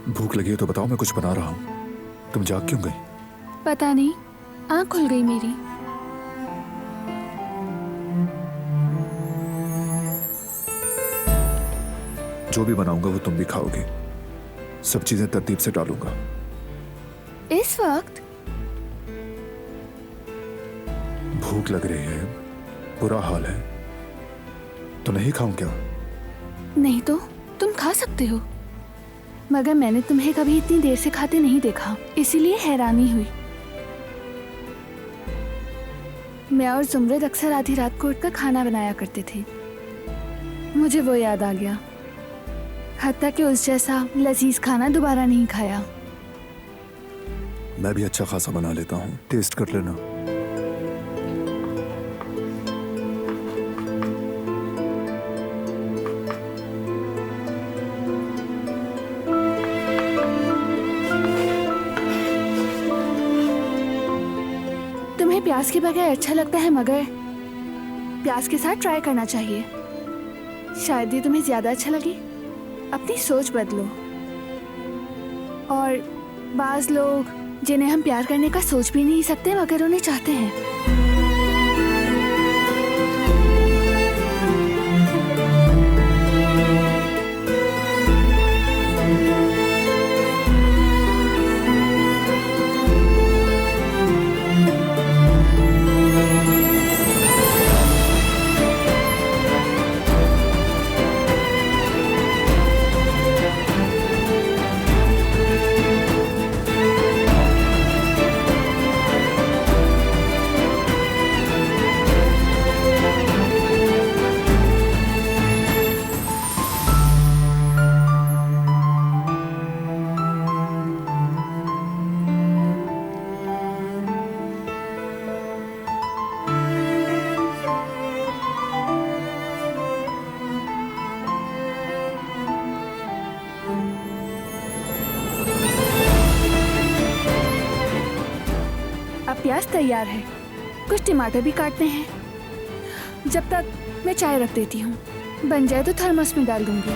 भूख लगी है तो बताओ, मैं कुछ बना रहा हूँ। तुम जाग क्यों गई? पता नहीं, आँख खुल गई मेरी। जो भी बनाऊंगा वो तुम भी खाओगी। सब चीजें तरतीब से डालूंगा। इस वक्त? भूख लग रही है, बुरा हाल है, तो नहीं खाऊं क्या? नहीं तो तुम खा सकते हो, मगर मैंने तुम्हें कभी इतनी देर से खाते नहीं देखा, इसीलिए हैरानी हुई। मैं और जुमरद अक्सर आधी रात को उठकर खाना बनाया करते थे। मुझे वो याद आ गया, हत्ता कि उस जैसा लजीज खाना दोबारा नहीं खाया। मैं भी अच्छा खासा बना लेता हूँ, टेस्ट कर लेना। तुम्हें प्याज के बगैर अच्छा लगता है, मगर प्याज के साथ ट्राई करना चाहिए, शायद ये तुम्हें ज्यादा अच्छा लगे। अपनी सोच बदलो। और बाज लोग जिन्हें हम प्यार करने का सोच भी नहीं सकते, मगर उन्हें चाहते हैं। अब प्याज तैयार है, कुछ टमाटर भी काटते हैं। जब तक मैं चाय रख देती हूँ, बन जाए तो थर्मस में डाल दूंगी।